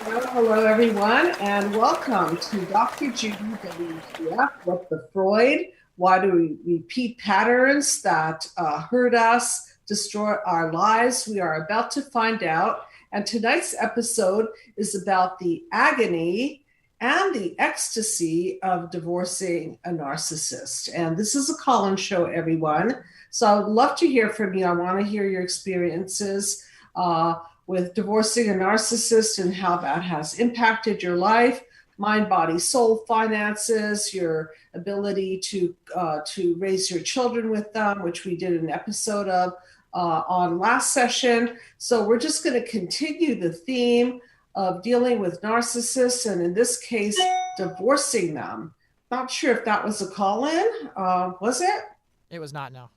Hello, everyone, and welcome to Dr. Judy WTF, What the Freud? Why do we repeat patterns that hurt us, destroy our lives? We are about to find out. And tonight's episode is about the agony and the ecstasy of divorcing a narcissist. And this is a call-in show, everyone. So I would love to hear from you. I want to hear your experiences. With divorcing a narcissist and how that has impacted your life, mind, body, soul, finances, your ability to raise your children with them, which we did an episode of on last session. So we're just going to continue the theme of dealing with narcissists, and in this case, divorcing them. Not sure if that was a call-in. Was it? It was not, no.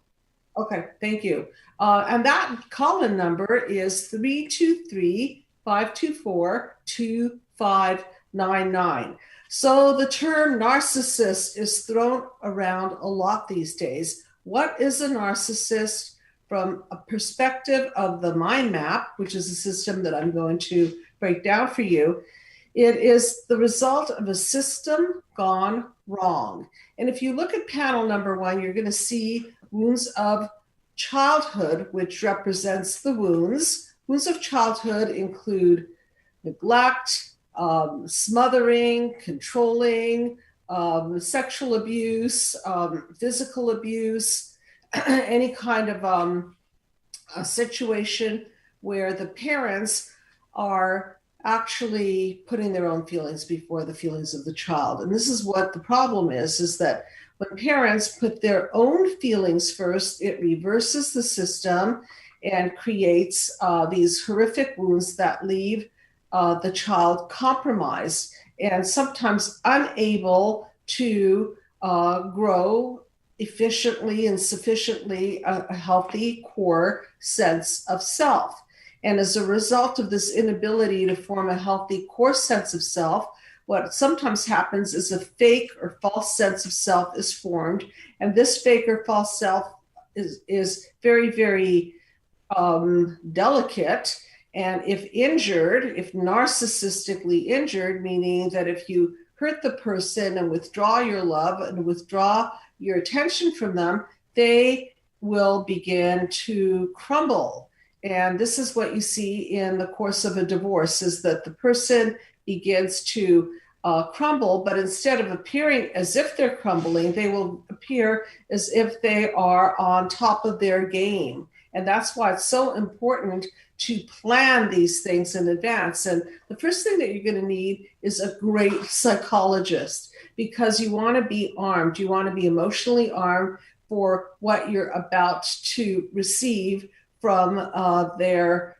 Okay, thank you. And that call-in number is 323-524-2599. So the term narcissist is thrown around a lot these days. What is a narcissist? From a perspective of the mind map, which is a system that I'm going to break down for you, it is the result of a system gone wrong. And if you look at panel number 1, you're going to see wounds of childhood, which represents the wounds. Wounds of childhood include neglect, smothering, controlling, sexual abuse, physical abuse, any kind of a situation where the parents are actually putting their own feelings before the feelings of the child. And this is what the problem is that when parents put their own feelings first, it reverses the system and creates these horrific wounds that leave the child compromised and sometimes unable to grow efficiently and sufficiently a healthy core sense of self. And as a result of this inability to form a healthy core sense of self, what sometimes happens is a fake or false sense of self is formed. And this fake or false self is very, very delicate. And if injured, if narcissistically injured, meaning that if you hurt the person and withdraw your love and withdraw your attention from them, they will begin to crumble. And this is what you see in the course of a divorce, is that the person begins to crumble, but instead of appearing as if they're crumbling, they will appear as if they are on top of their game. And that's why it's so important to plan these things in advance. And the first thing that you're going to need is a great psychologist, because you want to be armed. You want to be emotionally armed for what you're about to receive from their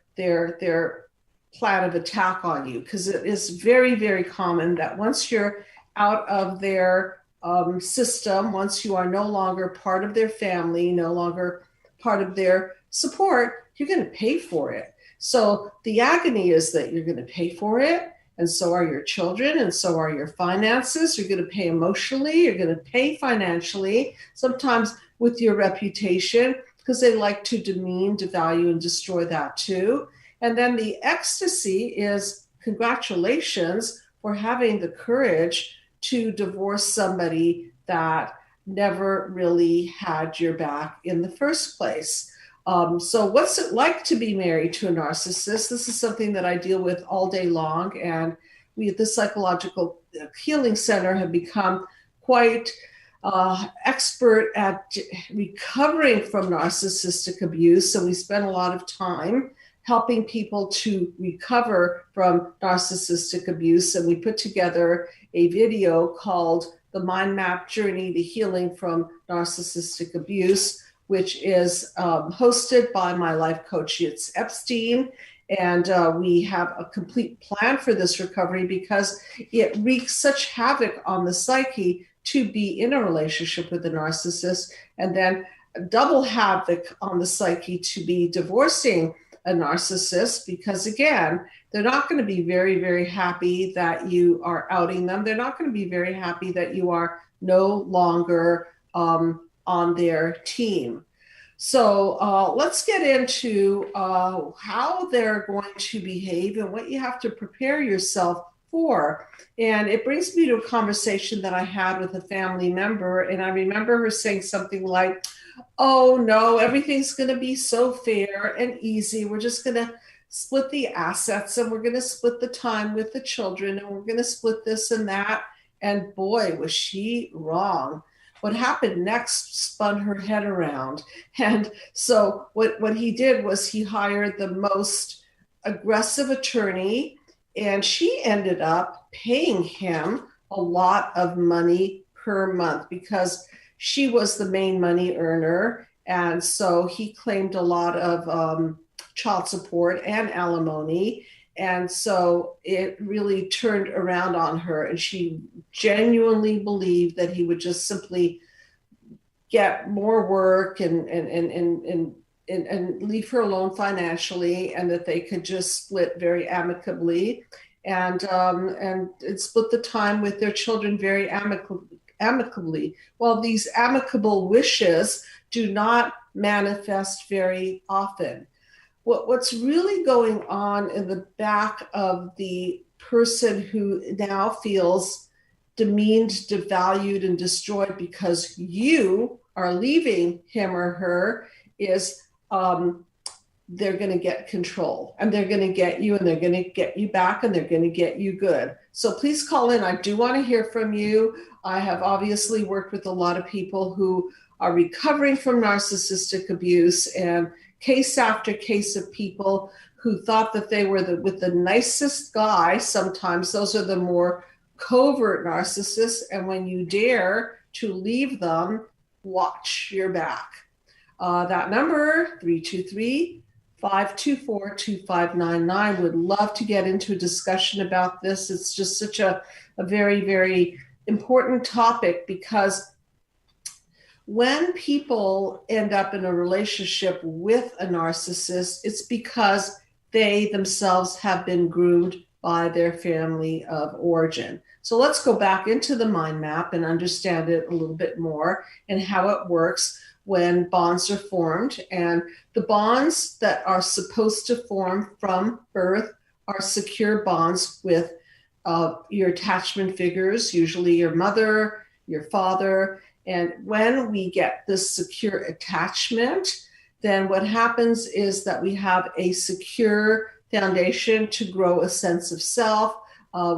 plan of attack on you, because it is very, very common that once you're out of their system, once you are no longer part of their family, no longer part of their support, you're going to pay for it. So the agony is that you're going to pay for it, and so are your children, and so are your finances. You're going to pay emotionally, you're going to pay financially, sometimes with your reputation, because they like to demean, devalue, and destroy that too. And then the ecstasy is congratulations for having the courage to divorce somebody that never really had your back in the first place. So what's it like to be married to a narcissist? This is something that I deal with all day long. And we at the Psychological Healing Center have become quite expert at recovering from narcissistic abuse. So we spend a lot of time helping people to recover from narcissistic abuse. And we put together a video called The Mind Map Journey to Healing from Narcissistic Abuse, which is hosted by my life coach, it's Esteemed. And we have a complete plan for this recovery because it wreaks such havoc on the psyche to be in a relationship with a narcissist, and then double havoc on the psyche to be divorcing a narcissist, because again, they're not going to be very, very happy that you are outing them. They're not going to be very happy that you are no longer on their team. So let's get into how they're going to behave and what you have to prepare yourself for. And it brings me to a conversation that I had with a family member. And I remember her saying something like, oh no, everything's going to be so fair and easy. We're just going to split the assets and we're going to split the time with the children and we're going to split this and that. And boy, was she wrong. What happened next spun her head around. And so what he did was he hired the most aggressive attorney, and she ended up paying him a lot of money per month because she was the main money earner. And so he claimed a lot of child support and alimony. And so it really turned around on her. And she genuinely believed that he would just simply get more work and leave her alone financially, and that they could just split very amicably and split the time with their children very amicably. Well, these amicable wishes do not manifest very often. What's really going on in the back of the person who now feels demeaned, devalued, and destroyed because you are leaving him or her is they're going to get control, and they're going to get you, and they're going to get you back, and they're going to get you good. So please call in. I do want to hear from you. I have obviously worked with a lot of people who are recovering from narcissistic abuse, and case after case of people who thought that they were with the nicest guy. Sometimes those are the more covert narcissists, and when you dare to leave them, watch your back. That number, 323-524-2599. Would love to get into a discussion about this. It's just such a very, very important topic, because when people end up in a relationship with a narcissist, it's because they themselves have been groomed by their family of origin. So let's go back into the mind map and understand it a little bit more and how it works when bonds are formed. And the bonds that are supposed to form from birth are secure bonds with your attachment figures, usually your mother, your father. And when we get this secure attachment, then what happens is that we have a secure foundation to grow a sense of self.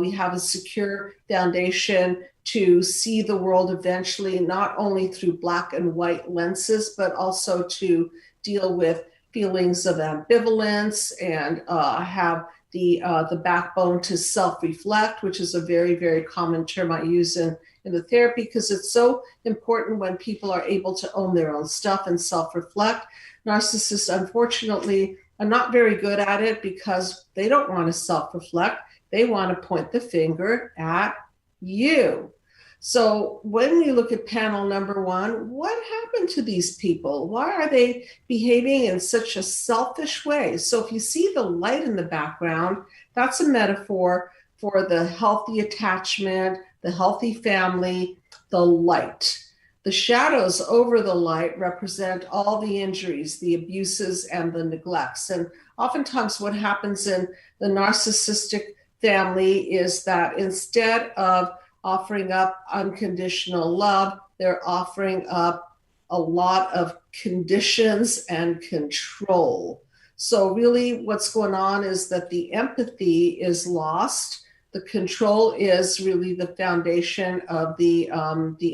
We have a secure foundation to see the world eventually, not only through black and white lenses, but also to deal with feelings of ambivalence and have the backbone to self-reflect, which is a very, very common term I use in the therapy, because it's so important when people are able to own their own stuff and self-reflect. Narcissists, unfortunately, are not very good at it because they don't want to self-reflect. They want to point the finger at you. So when we look at panel number one, what happened to these people? Why are they behaving in such a selfish way? So if you see the light in the background, that's a metaphor for the healthy attachment, the healthy family, the light. The shadows over the light represent all the injuries, the abuses, and the neglects. And oftentimes what happens in the narcissistic family is that instead of offering up unconditional love, they're offering up a lot of conditions and control. So really what's going on is that the empathy is lost. The control is really the foundation of the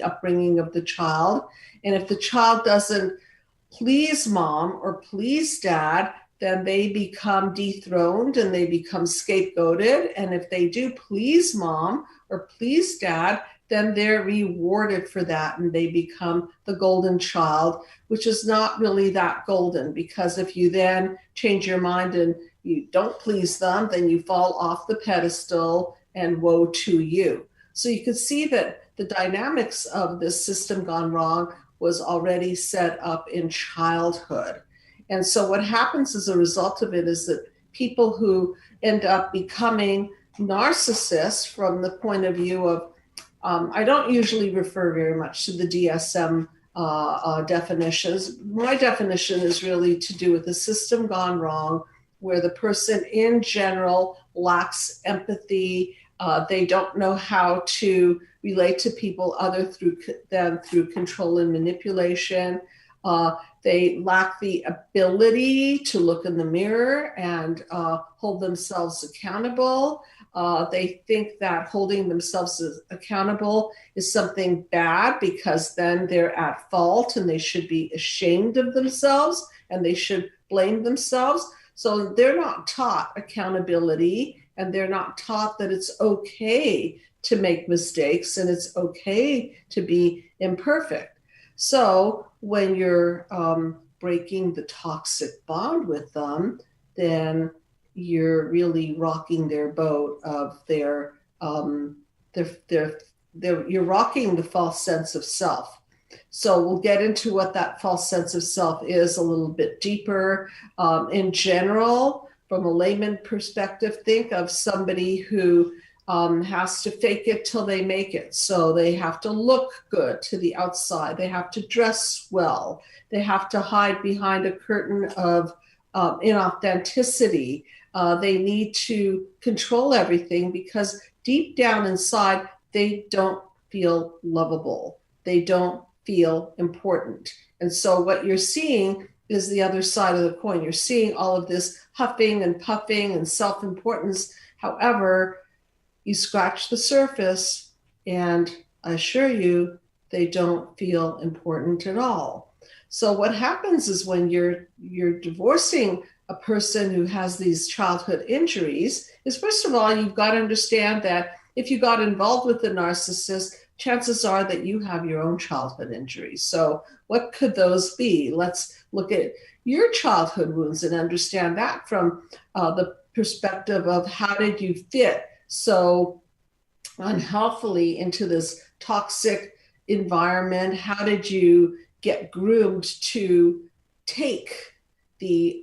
upbringing of the child. And if the child doesn't please mom or please dad, then they become dethroned and they become scapegoated. And if they do please mom or please dad, then they're rewarded for that and they become the golden child, which is not really that golden, because if you then change your mind and you don't please them, then you fall off the pedestal and woe to you. So you can see that the dynamics of this system gone wrong was already set up in childhood. And so what happens as a result of it is that people who end up becoming narcissists from the point of view of, I don't usually refer very much to the DSM definitions. My definition is really to do with the system gone wrong, where the person in general lacks empathy. They don't know how to relate to people other than through control and manipulation. They lack the ability to look in the mirror and hold themselves accountable. They think that holding themselves accountable is something bad because then they're at fault and they should be ashamed of themselves and they should blame themselves. So they're not taught accountability, and they're not taught that it's okay to make mistakes and it's okay to be imperfect. So when you're breaking the toxic bond with them, then you're really rocking their boat of you're rocking the false sense of self. So we'll get into what that false sense of self is a little bit deeper. In general, from a layman perspective, think of somebody who has to fake it till they make it. So they have to look good to the outside. They have to dress well. They have to hide behind a curtain of inauthenticity. They need to control everything because deep down inside, they don't feel lovable. They don't feel important. And so what you're seeing is the other side of the coin. You're seeing all of this huffing and puffing and self-importance. However, you scratch the surface and I assure you, they don't feel important at all. So what happens is when you're divorcing a person who has these childhood injuries is, first of all, you've got to understand that if you got involved with the narcissist, chances are that you have your own childhood injuries. So what could those be? Let's look at your childhood wounds and understand that from the perspective of how did you fit so unhealthily into this toxic environment? How did you get groomed to take the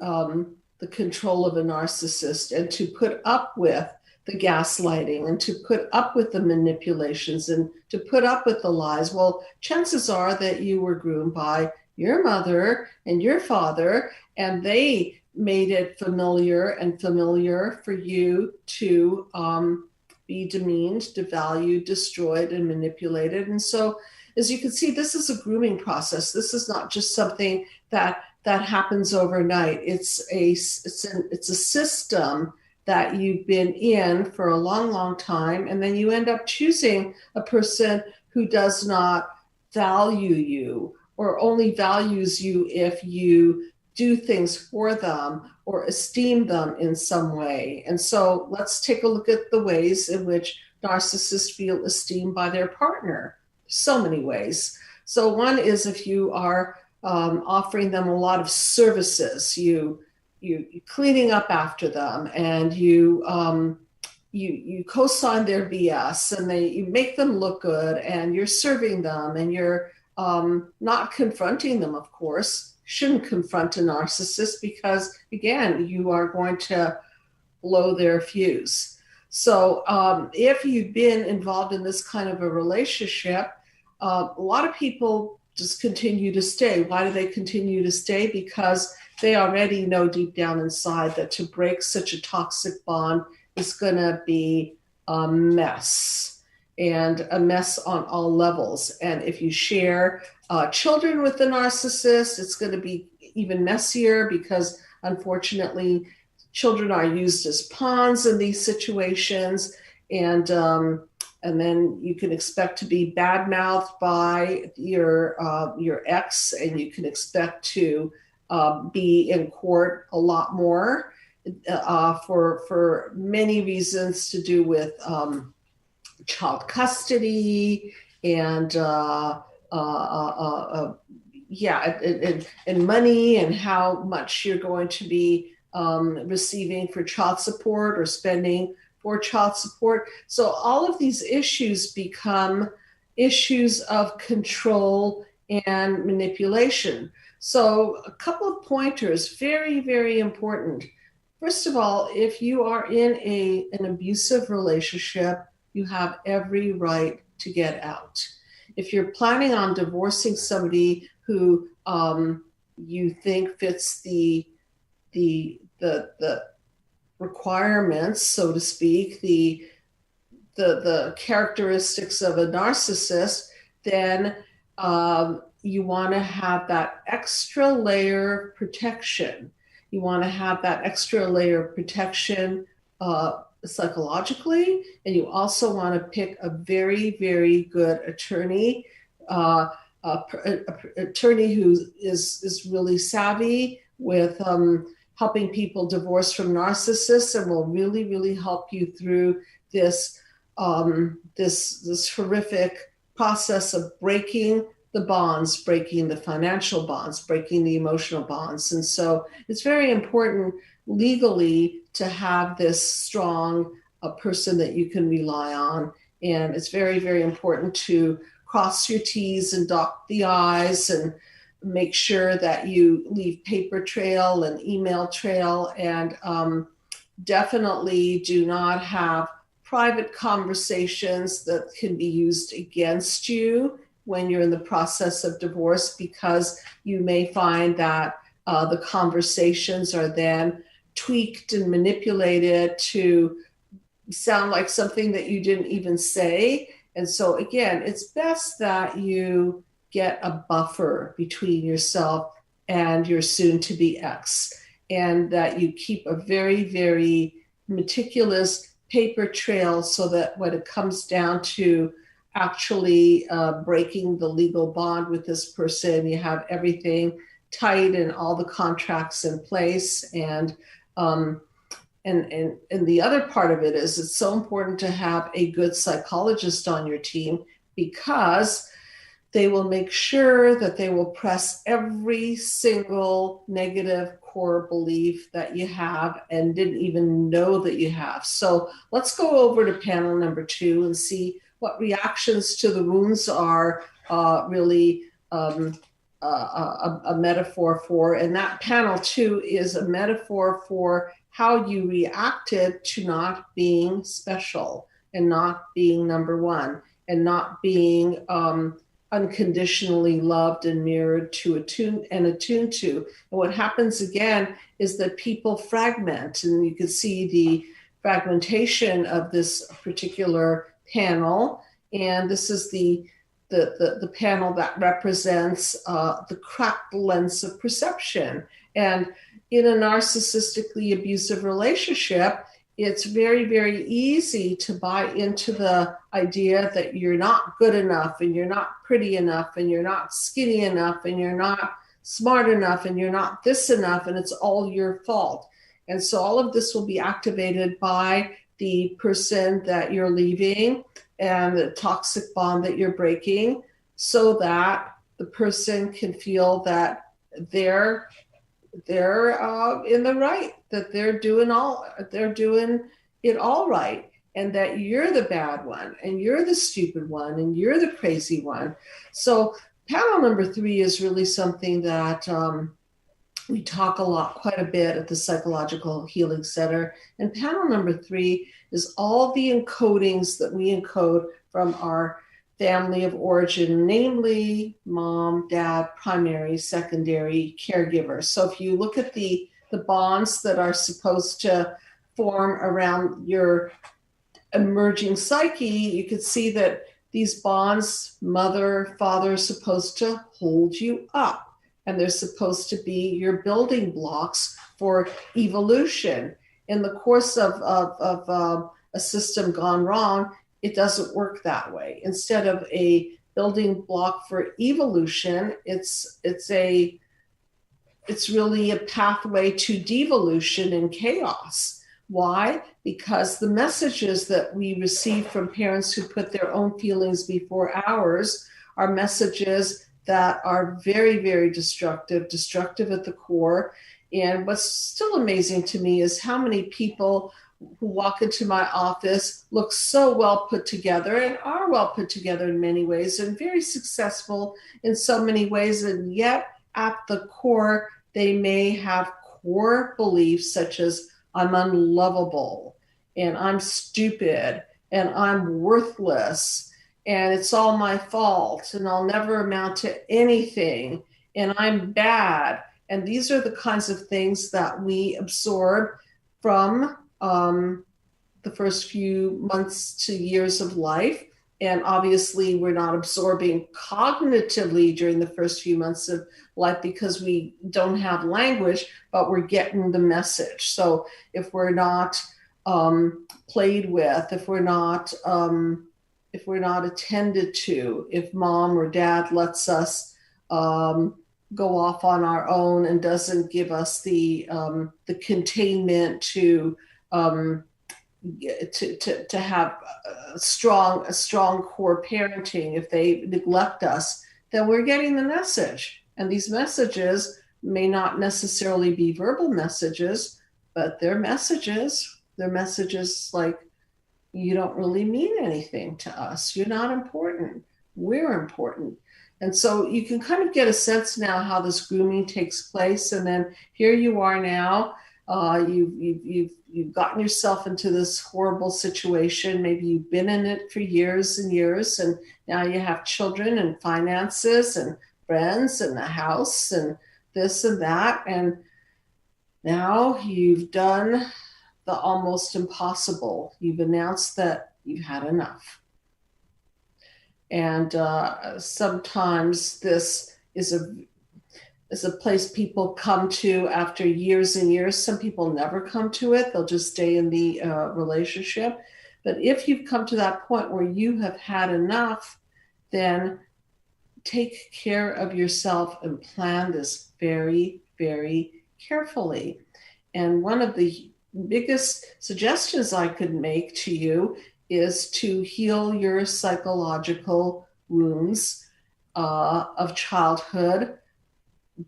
control of a narcissist and to put up with the gaslighting and to put up with the manipulations and to put up with the lies? Well, chances are that you were groomed by your mother and your father, and they made it familiar for you to be demeaned, devalued, destroyed, and manipulated. And so, as you can see, this is a grooming process. This is not just something that happens overnight. It's a system that you've been in for a long, long time, and then you end up choosing a person who does not value you or only values you if you do things for them or esteem them in some way. And so let's take a look at the ways in which narcissists feel esteemed by their partner. So many ways. So one is if you are offering them a lot of services, you cleaning up after them, and you co-sign their BS, and you make them look good, and you're serving them, and you're not confronting them. Of course, shouldn't confront a narcissist because, again, you are going to blow their fuse. So if you've been involved in this kind of a relationship, a lot of people just continue to stay. Why do they continue to stay? Because they already know deep down inside that to break such a toxic bond is going to be a mess, and a mess on all levels. And if you share children with the narcissist, it's going to be even messier because, unfortunately, children are used as pawns in these situations. And then you can expect to be badmouthed by your ex, and you can expect to be in court a lot more for many reasons to do with child custody and money, and how much you're going to be receiving for child support or spending for child support. So all of these issues become issues of control and manipulation. So a couple of pointers, very, very important. First of all, if you are in an abusive relationship, you have every right to get out. if you're planning on divorcing somebody who you think fits the requirements, so to speak, the characteristics of a narcissist, then you want to have that extra layer of protection. You want to have that extra layer of protection psychologically, and you also want to pick a very, very good attorney, attorney who is really savvy with helping people divorce from narcissists, and will really, really help you through this this horrific process of breaking the bonds, breaking the financial bonds, breaking the emotional bonds. And so it's very important legally to have this strong person that you can rely on. And it's very, very important to cross your T's and dot the I's, and make sure that you leave paper trail and email trail, and definitely do not have private conversations that can be used against you when you're in the process of divorce, because you may find that the conversations are then tweaked and manipulated to sound like something that you didn't even say. And so again, it's best that you get a buffer between yourself and your soon-to-be ex, and that you keep a very, very meticulous paper trail, so that when it comes down to actually breaking the legal bond with this person, you have everything tight and all the contracts in place. And the other part of it is, it's so important to have a good psychologist on your team, because they will make sure that they will press every single negative core belief that you have and didn't even know that you have. So let's go over to panel number 2 and see what reactions to the wounds are really a metaphor for. And that panel 2 is a metaphor for how you reacted to not being special, and not being number one, and not being unconditionally loved and mirrored to attuned to. And what happens again is that people fragment, and you can see the fragmentation of this particular panel. And this is the panel that represents the cracked lens of perception. And in a narcissistically abusive relationship, it's very, very easy to buy into the idea that you're not good enough, and you're not pretty enough, and you're not skinny enough, and you're not smart enough, and you're not this enough, and it's all your fault. And so all of this will be activated by the person that you're leaving and the toxic bond that you're breaking, so that the person can feel that they're in the right, that they're doing it all right, and that you're the bad one, and you're the stupid one, and you're the crazy one. So panel number 3 is really something that we talk quite a bit at the Psychological Healing Center. And panel number 3 is all the encodings that we encode from our family of origin, namely mom, dad, primary, secondary caregiver. So if you look at the bonds that are supposed to form around your emerging psyche, you could see that these bonds, mother, father, are supposed to hold you up, and they're supposed to be your building blocks for evolution. In the course of a system gone wrong, it doesn't work that way. Instead of a building block for evolution, it's really a pathway to devolution and chaos. Why? Because the messages that we receive from parents who put their own feelings before ours are messages that are very, very destructive at the core. And what's still amazing to me is how many people who walk into my office look so well put together, and are well put together in many ways, and very successful in so many ways. And yet at the core, they may have core beliefs such as, I'm unlovable, and I'm stupid, and I'm worthless, and it's all my fault, and I'll never amount to anything, and I'm bad. And these are the kinds of things that we absorb from the first few months to years of life. And obviously, we're not absorbing cognitively during the first few months of life because we don't have language, but we're getting the message. So if we're not played with, if we're not attended to, if mom or dad lets us go off on our own and doesn't give us the containment to have a strong core parenting, if they neglect us, then we're getting the message. And these messages may not necessarily be verbal messages, but they're messages. They're messages like, you don't really mean anything to us. You're not important. We're important. And so you can kind of get a sense now how this grooming takes place. And then here you are now. You've gotten yourself into this horrible situation. Maybe you've been in it for years and years, and now you have children and finances and friends and a house and this and that. And now you've done the almost impossible. You've announced that you've had enough. And sometimes this is a place people come to after years and years. Some people never come to it. They'll just stay in the relationship. But if you've come to that point where you have had enough, then take care of yourself and plan this very, very carefully. And one of the biggest suggestions I could make to you is to heal your psychological wounds of childhood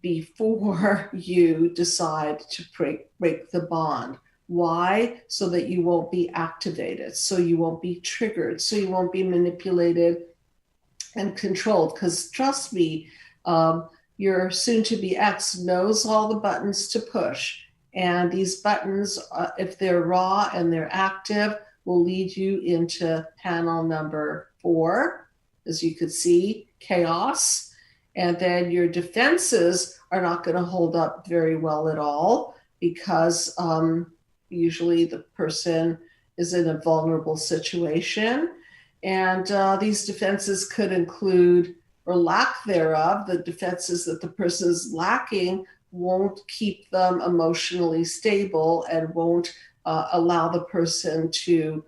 before you decide to break the bond. Why? So that you won't be activated, so you won't be triggered, so you won't be manipulated and controlled. Because trust me, your soon-to-be ex knows all the buttons to push. And these buttons, if they're raw and they're active, will lead you into panel number 4. As you could see, chaos. And then your defenses are not going to hold up very well at all, because usually the person is in a vulnerable situation. And these defenses could include, or lack thereof, the defenses that the person is lacking won't keep them emotionally stable and won't allow the person to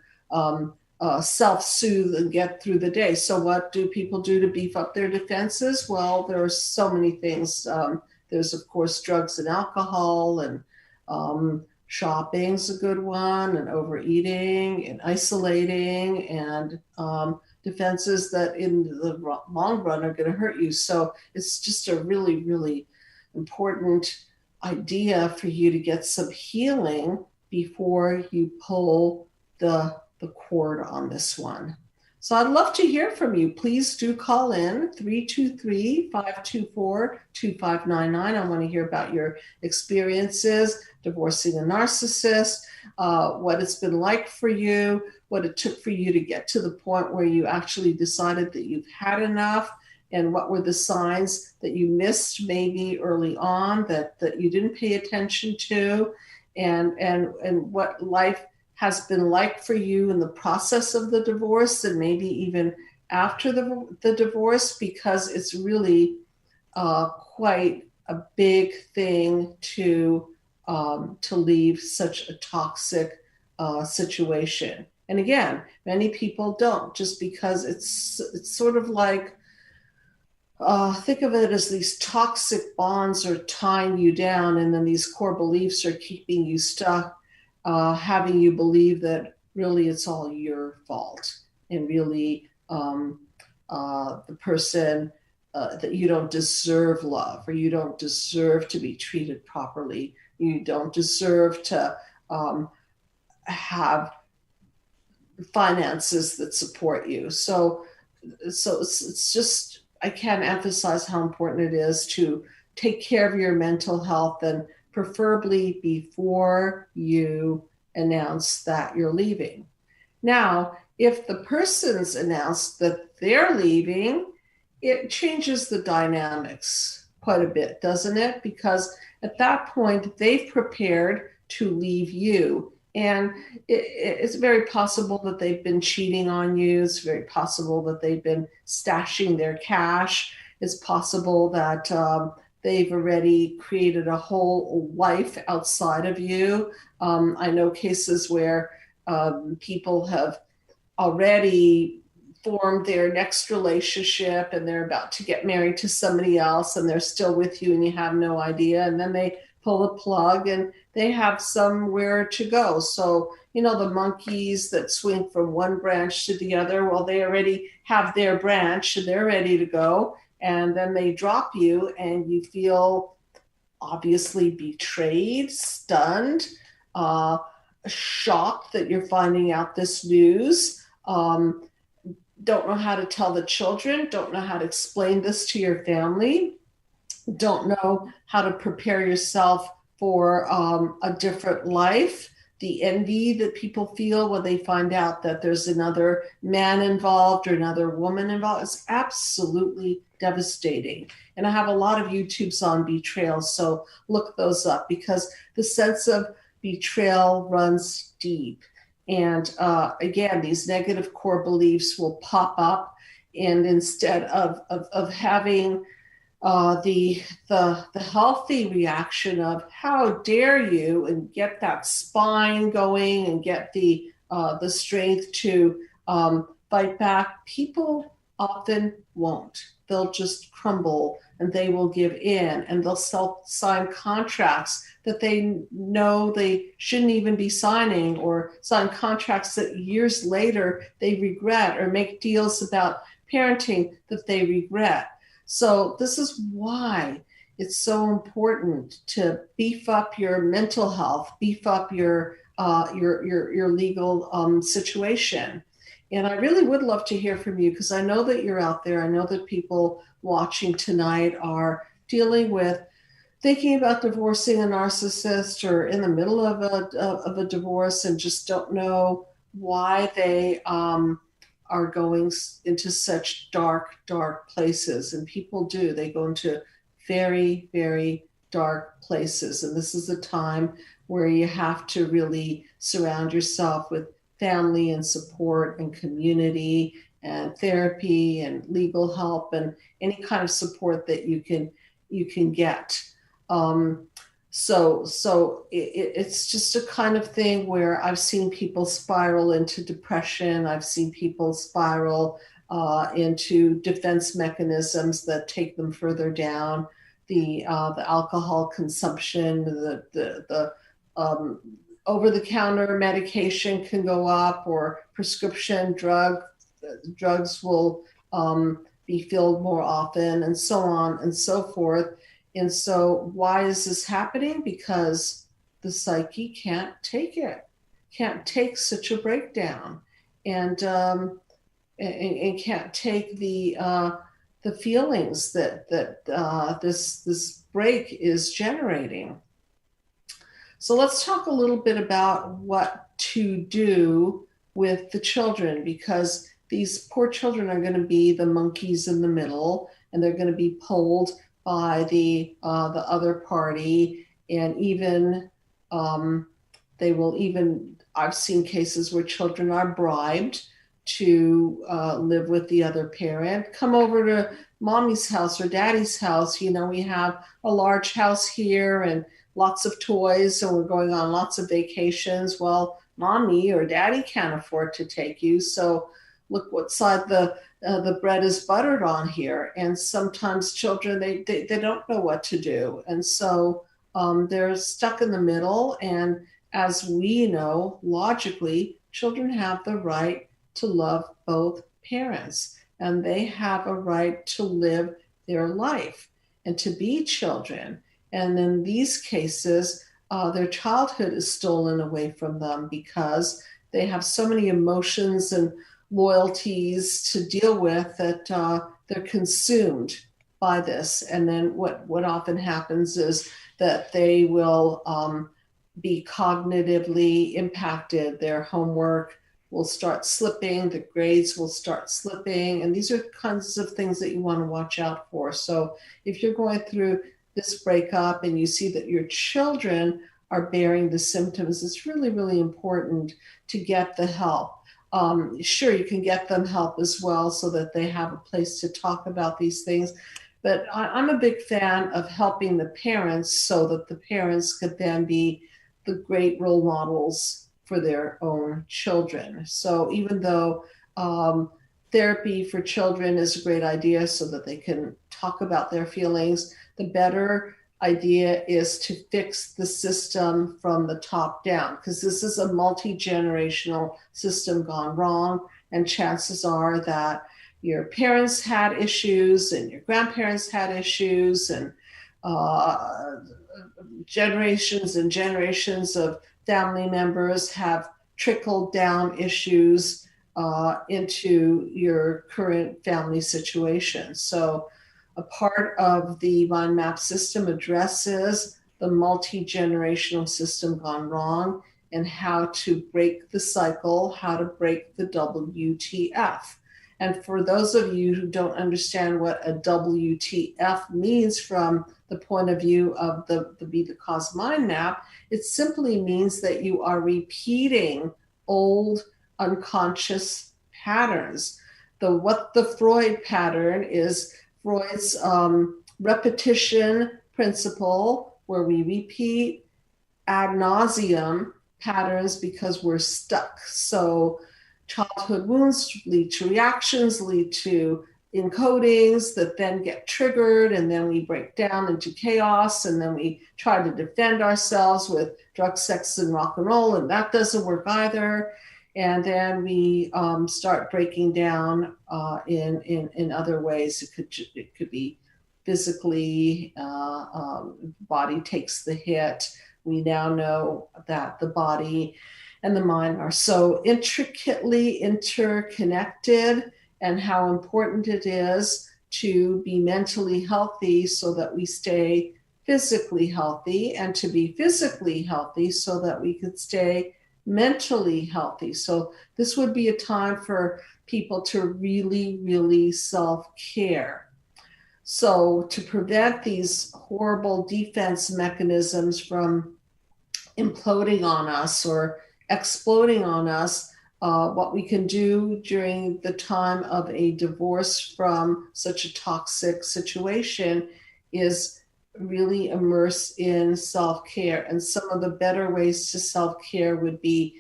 self-soothe and get through the day. So what do people do to beef up their defenses? Well, there are so many things. There's, of course, drugs and alcohol, and shopping's a good one, and overeating and isolating, and defenses that in the long run are going to hurt you. So it's just a really, really important idea for you to get some healing before you pull the cord on this one. So I'd love to hear from you. Please do call in 323-524-2599. I want to hear about your experiences divorcing a narcissist, what it's been like for you, what it took for you to get to the point where you actually decided that you've had enough, and what were the signs that you missed maybe early on that you didn't pay attention to, and what life has been like for you in the process of the divorce, and maybe even after the divorce, because it's really quite a big thing to leave such a toxic situation. And again, many people don't, just because it's sort of like, think of it as these toxic bonds are tying you down, and then these core beliefs are keeping you stuck, having you believe that really it's all your fault, and really the person, that you don't deserve love, or you don't deserve to be treated properly. You don't deserve to have finances that support you. So it's just, I can't emphasize how important it is to take care of your mental health, and preferably before you announce that you're leaving. Now, if the person's announced that they're leaving, it changes the dynamics quite a bit, doesn't it? Because at that point, they've prepared to leave you. And it's very possible that they've been cheating on you. It's very possible that they've been stashing their cash. It's possible that they've already created a whole life outside of you. I know cases where people have already formed their next relationship and they're about to get married to somebody else and they're still with you and you have no idea. And then they pull the plug and they have somewhere to go. So, you know, the monkeys that swing from one branch to the other, well, they already have their branch and they're ready to go. And then they drop you and you feel obviously betrayed, stunned, shocked that you're finding out this news. Don't know how to tell the children, don't know how to explain this to your family, don't know how to prepare yourself for a different life. The envy that people feel when they find out that there's another man involved or another woman involved is absolutely devastating. And I have a lot of YouTubes on betrayal, so look those up because the sense of betrayal runs deep. And again, these negative core beliefs will pop up. And instead of having the healthy reaction of how dare you and get that spine going and get the strength to fight back, people often won't. They'll just crumble and they will give in and they'll sign contracts that they know they shouldn't even be signing, or sign contracts that years later they regret, or make deals about parenting that they regret. So this is why it's so important to beef up your mental health, beef up your legal situation. And I really would love to hear from you because I know that you're out there. I know that people watching tonight are dealing with thinking about divorcing a narcissist or in the middle of a divorce and just don't know why they are going into such dark, dark places. And people do, they go into very, very dark places. And this is a time where you have to really surround yourself with family and support and community and therapy and legal help and any kind of support that you can get. It's just a kind of thing where I've seen people spiral into depression. I've seen people spiral into defense mechanisms that take them further down. The alcohol consumption, the over-the-counter medication can go up, or prescription drugs will be filled more often, and so on and so forth. And so why is this happening? Because the psyche can't take it, can't take such a breakdown, and can't take the feelings that this break is generating. So let's talk a little bit about what to do with the children, because these poor children are going to be the monkeys in the middle, and they're going to be pulled by the other party, and even they will even. I've seen cases where children are bribed to live with the other parent. Come over to mommy's house or daddy's house. You know, we have a large house here and lots of toys, and we're going on lots of vacations. Well, mommy or daddy can't afford to take you, so look what side the bread is buttered on here. And sometimes children, they don't know what to do, and so they're stuck in the middle. And as we know, logically, children have the right to love both parents, and they have a right to live their life and to be children. And in these cases, their childhood is stolen away from them because they have so many emotions and loyalties to deal with that they're consumed by this. And then what often happens is that they will be cognitively impacted. Their homework will start slipping, the grades will start slipping, and these are kinds of things that you want to watch out for. So if you're going through this breakup and you see that your children are bearing the symptoms, it's really, really important to get the help. Sure, you can get them help as well so that they have a place to talk about these things. But I'm a big fan of helping the parents so that the parents could then be the great role models for their own children. So even though therapy for children is a great idea so that they can talk about their feelings, the better idea is to fix the system from the top down, because this is a multi-generational system gone wrong, and chances are that your parents had issues and your grandparents had issues, and generations and generations of family members have trickled down issues into your current family situation. So a part of the mind map system addresses the multi-generational system gone wrong and how to break the cycle, how to break the WTF. And for those of you who don't understand what a WTF means from the point of view of the Be the Cause mind map, it simply means that you are repeating old unconscious patterns. What the Freud pattern is, Freud's repetition principle, where we repeat ad nauseum patterns because we're stuck. So childhood wounds lead to reactions, lead to encodings that then get triggered, and then we break down into chaos, and then we try to defend ourselves with drugs, sex, and rock and roll, and that doesn't work either. And then we start breaking down in other ways. It could be physically, body takes the hit. We now know that the body and the mind are so intricately interconnected, and how important it is to be mentally healthy so that we stay physically healthy, and to be physically healthy so that we could stay mentally healthy. So this would be a time for people to really, really self-care. So to prevent these horrible defense mechanisms from imploding on us or exploding on us, what we can do during the time of a divorce from such a toxic situation is really immerse in self-care. And some of the better ways to self-care would be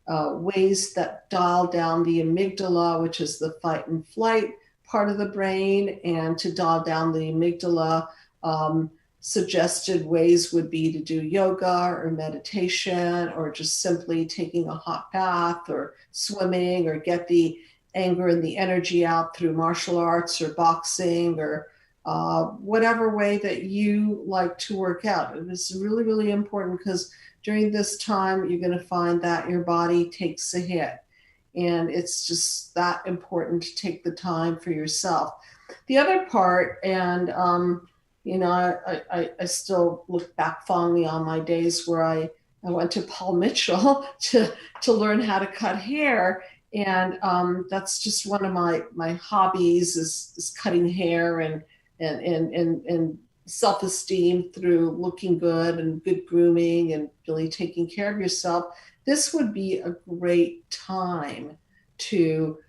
ways that dial down the amygdala, which is the fight and flight part of the brain. And to dial down the amygdala, suggested ways would be to do yoga or meditation, or just simply taking a hot bath or swimming, or get the anger and the energy out through martial arts or boxing, or whatever way that you like to work out. It is really, really important, because during this time, you're going to find that your body takes a hit. And it's just that important to take the time for yourself. The other part, and I still look back fondly on my days where I went to Paul Mitchell to learn how to cut hair. And that's just one of my hobbies is cutting hair, and self-esteem through looking good and good grooming and really taking care of yourself. This would be a great time to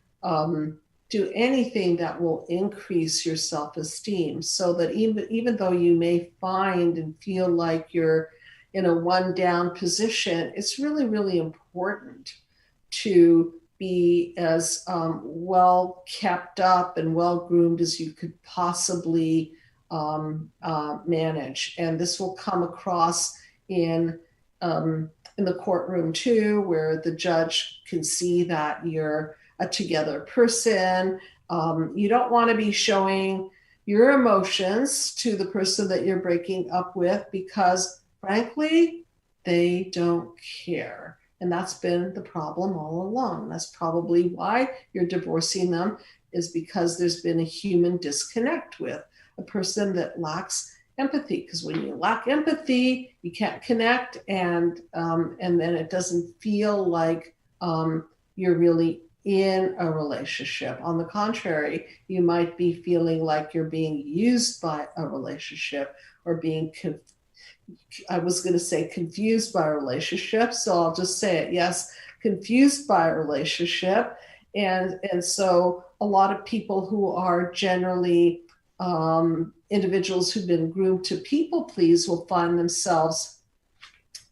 do anything that will increase your self-esteem, so that even though you may find and feel like you're in a one-down position, it's really, really important to be as well kept up and well groomed as you could possibly manage. And this will come across in the courtroom too, where the judge can see that you're a together person. You don't want to be showing your emotions to the person that you're breaking up with, because frankly, they don't care. And that's been the problem all along. That's probably why you're divorcing them, is because there's been a human disconnect with a person that lacks empathy. Because when you lack empathy, you can't connect, and then it doesn't feel like you're really in a relationship. On the contrary, you might be feeling like you're being used by a relationship, or being I was going to say confused by a relationship, so I'll just say it. Yes, confused by a relationship. And so a lot of people who are generally individuals who've been groomed to people please will find themselves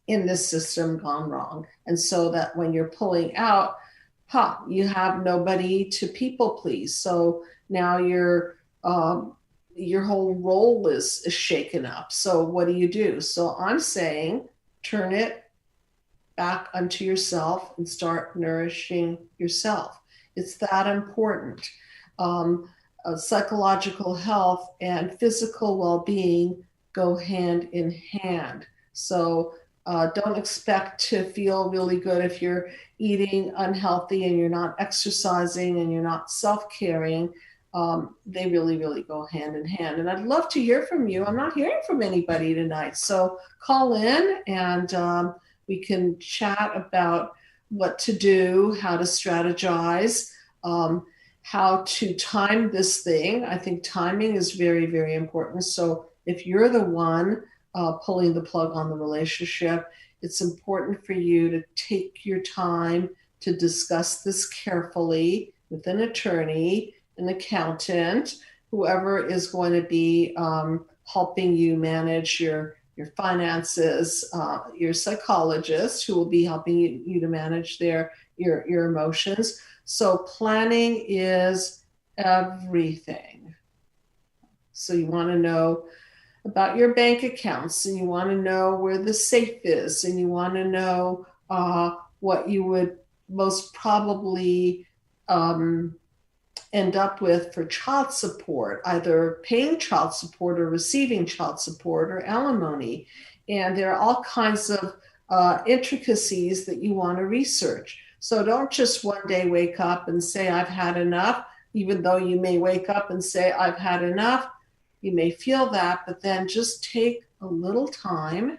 in this system gone wrong. And so that when you're pulling out, you have nobody to people please. So now your whole role is shaken up. So what do? So I'm saying turn it back unto yourself and start nourishing yourself. It's that important. Psychological health and physical well-being go hand in hand. So don't expect to feel really good if you're eating unhealthy and you're not exercising and you're not self-caring. They really, really go hand in hand. And I'd love to hear from you. I'm not hearing from anybody tonight. So call in and we can chat about what to do, how to strategize, how to time this thing. I think timing is very, very important. So if you're the one pulling the plug on the relationship, it's important for you to take your time to discuss this carefully with an attorney, an accountant, whoever is going to be helping you manage your finances, your psychologist who will be helping you to manage your emotions. So planning is everything. So you want to know about your bank accounts, and you want to know where the safe is, and you want to know what you would most probably end up with for child support, either paying child support or receiving child support or alimony. And there are all kinds of intricacies that you want to research. So don't just one day wake up and say, I've had enough, even though you may wake up and say, I've had enough. You may feel that, but then just take a little time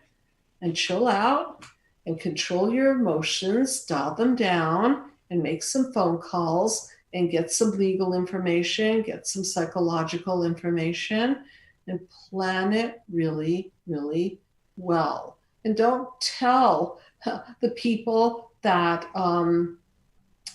and chill out and control your emotions, dial them down, and make some phone calls and get some legal information, get some psychological information, and plan it really, really well. And don't tell the people that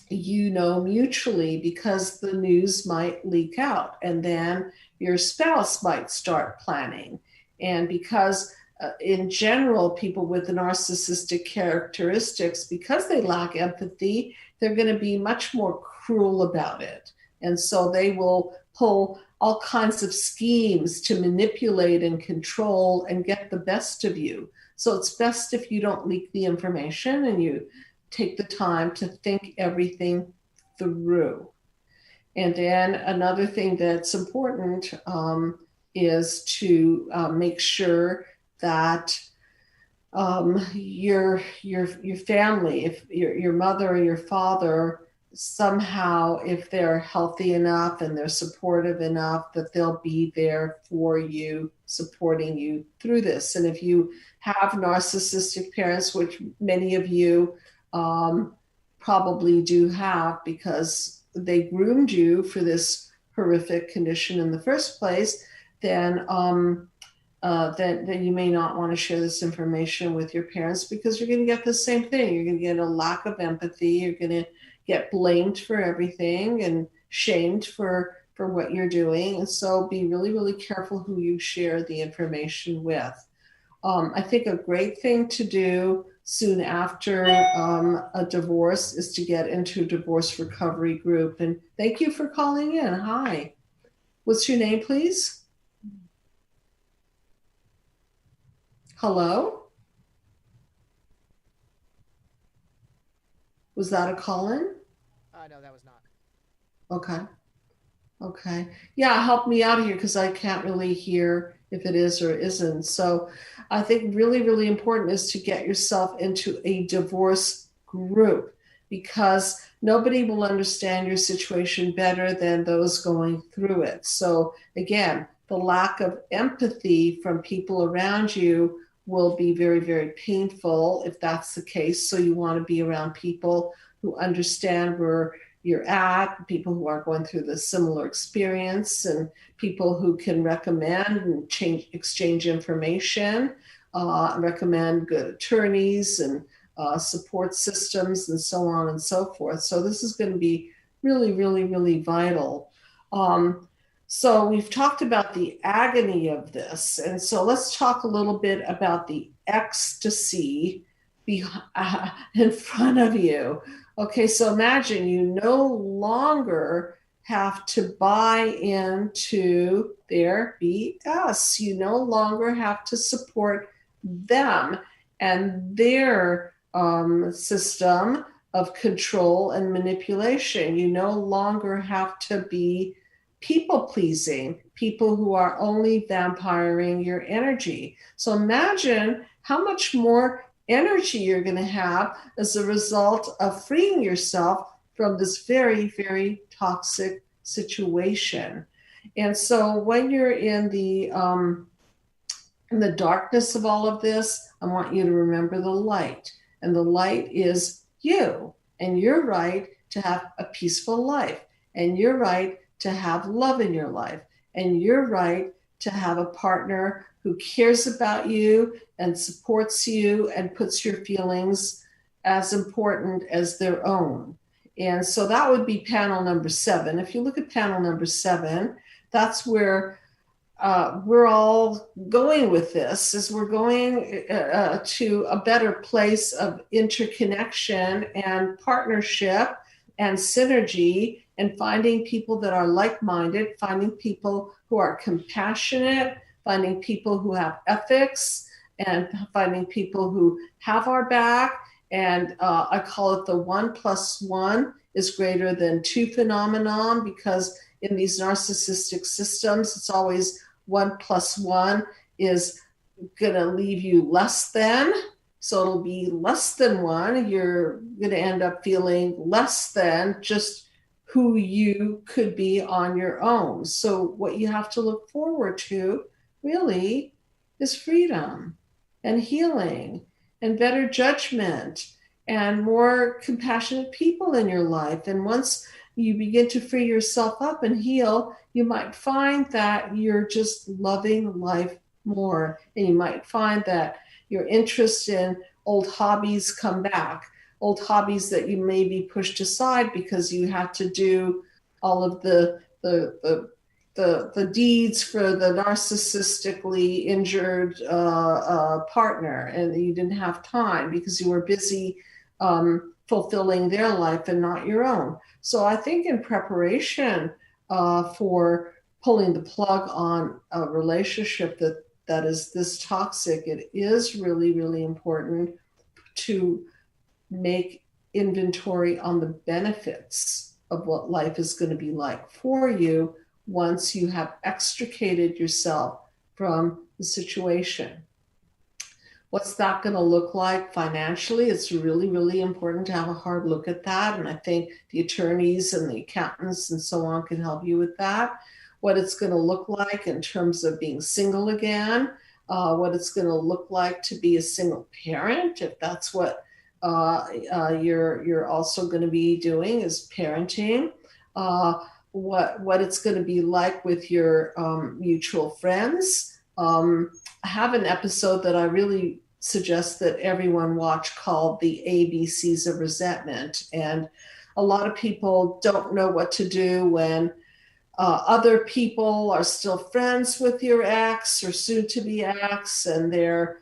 you know mutually, because the news might leak out, and then your spouse might start planning. And because in general, people with the narcissistic characteristics, because they lack empathy, they're going to be much more cruel about it. And so they will pull all kinds of schemes to manipulate and control and get the best of you. So it's best if you don't leak the information and you take the time to think everything through. And then another thing that's important is to make sure that your family, if your mother or your father, somehow, if they're healthy enough and they're supportive enough, that they'll be there for you, supporting you through this. And if you have narcissistic parents, which many of you probably do have, because they groomed you for this horrific condition in the first place, then you may not want to share this information with your parents, because you're going to get the same thing. You're going to get a lack of empathy. You're going to get blamed for everything and shamed for what you're doing. And so be really, really careful who you share the information with. I think a great thing to do soon after a divorce is to get into a divorce recovery group. And thank you for calling in. Hi. What's your name, please? Hello? Was that a call-in? No, that was not. Okay. Yeah, help me out here, because I can't really hear if it is or isn't. So I think really, really important is to get yourself into a divorce group, because nobody will understand your situation better than those going through it. So again, the lack of empathy from people around you will be very, very painful if that's the case. So you want to be around people who understand where you're at, people who are going through the similar experience, and people who can recommend and exchange information, recommend good attorneys and support systems and so on and so forth. So this is going to be really, really, really vital. So we've talked about the agony of this. And so let's talk a little bit about the ecstasy in front of you. Okay, so imagine you no longer have to buy into their BS. You no longer have to support them and their system of control and manipulation. You no longer have to be people pleasing, people who are only vampiring your energy. So imagine how much more energy you're going to have as a result of freeing yourself from this very, very toxic situation. And so when you're in the darkness of all of this, I want you to remember the light. And the light is you. And you're right to have a peaceful life. And you're right to have love in your life. And you're right to have a partner who cares about you and supports you and puts your feelings as important as their own. And so that would be panel number 7. If you look at panel number 7, that's where we're all going with this, is we're going to a better place of interconnection and partnership and synergy, and finding people that are like-minded, finding people who are compassionate, finding people who have ethics, and finding people who have our back. And I call it the 1 + 1 is greater than 2 phenomenon, because in these narcissistic systems, it's always 1 + 1 is going to leave you less than. So it'll be less than 1. You're going to end up feeling less than just who you could be on your own. So what you have to look forward to really is freedom and healing and better judgment and more compassionate people in your life. And once you begin to free yourself up and heal, you might find that you're just loving life more. And you might find that your interest in old hobbies come back, old hobbies that you maybe pushed aside because you had to do all of the deeds for the narcissistically injured partner, and you didn't have time because you were busy fulfilling their life and not your own. So I think in preparation for pulling the plug on a relationship that is this toxic, it is really, really important to make inventory on the benefits of what life is going to be like for you once you have extricated yourself from the situation. What's that going to look like financially? It's really, really important to have a hard look at that. And I think the attorneys and the accountants and so on can help you with that. What it's going to look like in terms of being single again, what it's going to look like to be a single parent, if that's what you're also going to be doing is parenting. What it's going to be like with your mutual friends. I have an episode that I really suggest that everyone watch called The ABCs of Resentment. And a lot of people don't know what to do when other people are still friends with your ex or soon to be ex, and they're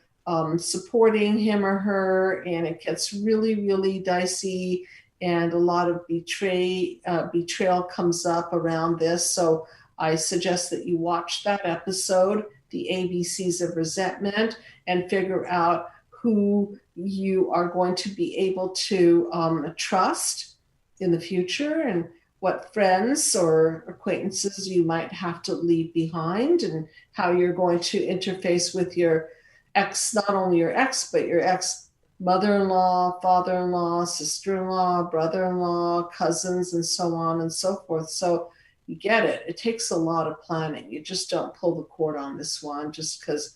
supporting him or her, and it gets really, really dicey, and a lot of betrayal comes up around this. So I suggest that you watch that episode, The ABCs of Resentment, and figure out who you are going to be able to trust in the future, and what friends or acquaintances you might have to leave behind, and how you're going to interface with your ex, not only your ex, but your ex mother-in-law, father-in-law, sister-in-law, brother-in-law, cousins, and so on and so forth. So you get it. It takes a lot of planning. You just don't pull the cord on this one just because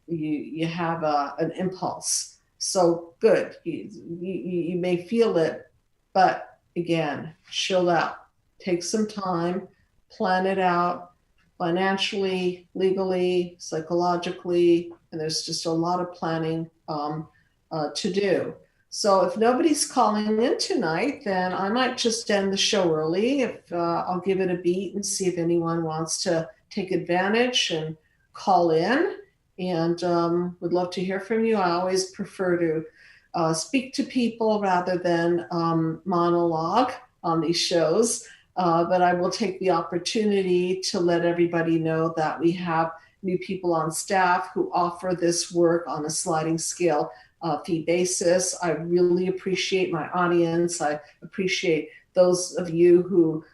you have an impulse. So good. You may feel it, but again, chill out. Take some time, plan it out financially, legally, psychologically, and there's just a lot of planning to do. So if nobody's calling in tonight, then I might just end the show early. If I'll give it a beat and see if anyone wants to take advantage and call in. And would love to hear from you. I always prefer to speak to people rather than monologue on these shows. But I will take the opportunity to let everybody know that we have new people on staff who offer this work on a sliding scale fee basis. I really appreciate my audience. I appreciate those of you who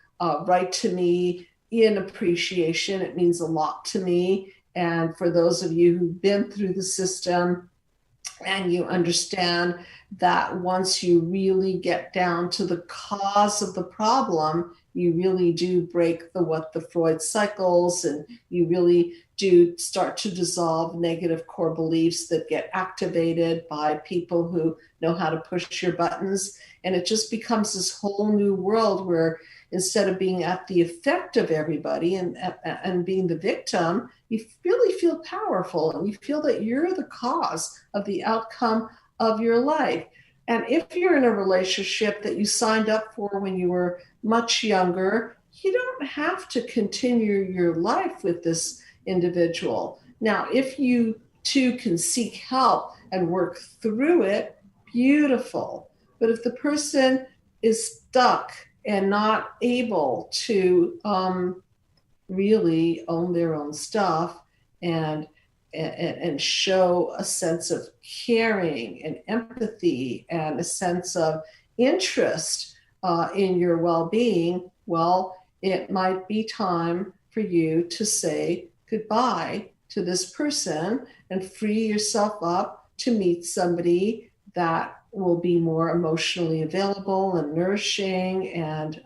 write to me in appreciation. It means a lot to me. And for those of you who've been through the system and you understand that once you really get down to the cause of the problem, you really do break the Freud cycles, and you really do start to dissolve negative core beliefs that get activated by people who know how to push your buttons. And it just becomes this whole new world where instead of being at the effect of everybody and being the victim, you really feel powerful and you feel that you're the cause of the outcome of your life. And if you're in a relationship that you signed up for when you were much younger, you don't have to continue your life with this individual. Now, if you two can seek help and work through it, beautiful. But if the person is stuck and not able to really own their own stuff and show a sense of caring and empathy and a sense of interest in your well-being, well, it might be time for you to say goodbye to this person and free yourself up to meet somebody that will be more emotionally available and nourishing and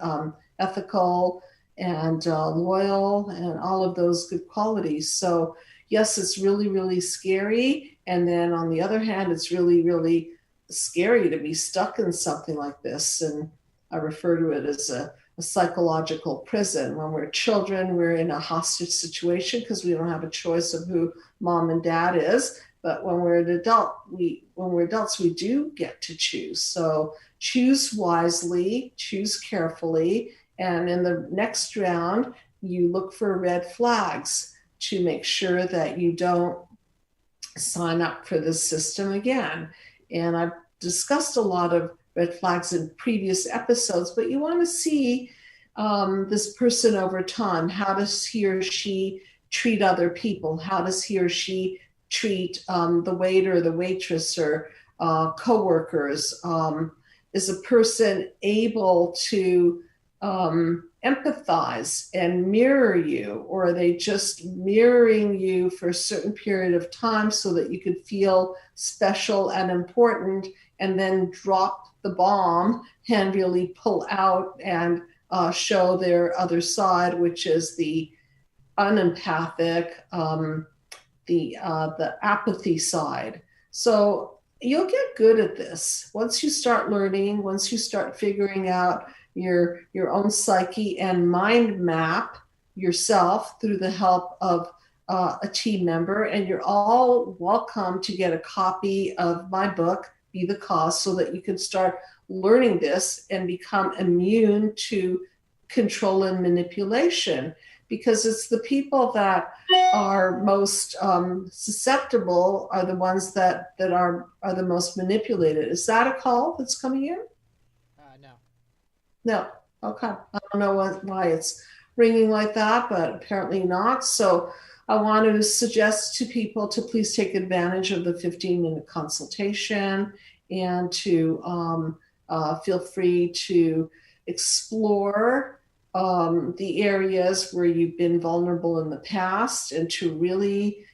ethical and loyal and all of those good qualities. So yes, it's really, really scary. And then on the other hand, it's really, really scary to be stuck in something like this. And I refer to it as a psychological prison. When we're children, we're in a hostage situation because we don't have a choice of who mom and dad is. But when we're an adult, when we're adults, we do get to choose. So choose wisely, choose carefully. And in the next round, you look for red flags to make sure that you don't sign up for this system again. And I've discussed a lot of red flags in previous episodes, but you want to see this person over time. How does he or she treat other people? How does he or she treat the waiter, the waitress, or coworkers? Is a person able to empathize and mirror you, or are they just mirroring you for a certain period of time so that you could feel special and important and then drop the bomb and really pull out and show their other side, which is the unempathic, the apathy side. So you'll get good at this once you start learning, once you start figuring out your own psyche and mind map yourself through the help of a team member. And you're all welcome to get a copy of my book, Be the Cause, so that you can start learning this and become immune to control and manipulation, because it's the people that are most susceptible are the ones that are the most manipulated. Is that a call that's coming in? No. No. Okay. I don't know why it's ringing like that, but apparently not. So I want to suggest to people to please take advantage of the 15-minute consultation and to feel free to explore the areas where you've been vulnerable in the past, and to really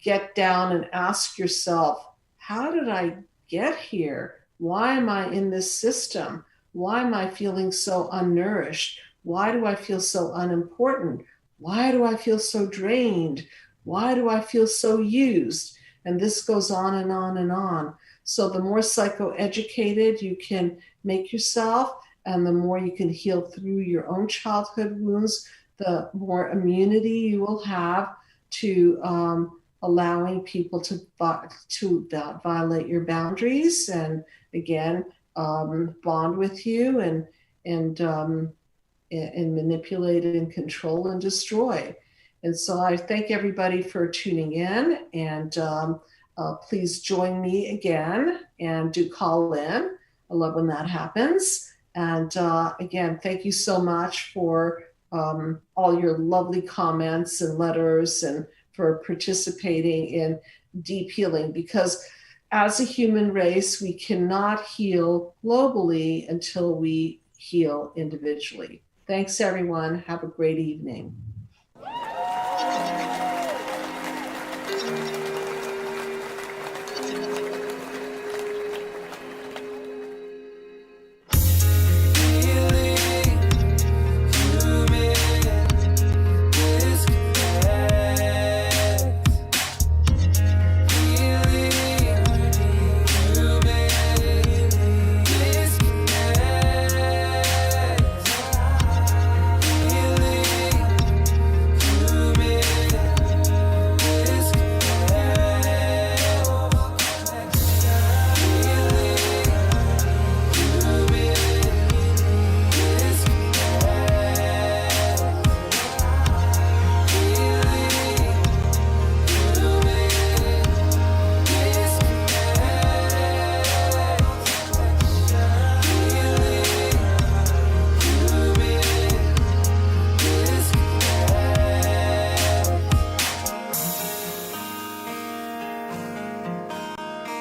get down and ask yourself, how did I get here? Why am I in this system? Why am I feeling so unnourished? Why do I feel so unimportant? Why do I feel so drained? Why do I feel so used? And this goes on and on and on. So the more psychoeducated you can make yourself, and the more you can heal through your own childhood wounds, the more immunity you will have to allowing people to violate your boundaries, and again, bond with you and manipulate and control and destroy. And so I thank everybody for tuning in, and please join me again and do call in. I love when that happens. And again, thank you so much for all your lovely comments and letters, and for participating in deep healing, because as a human race, we cannot heal globally until we heal individually. Thanks, everyone. Have a great evening.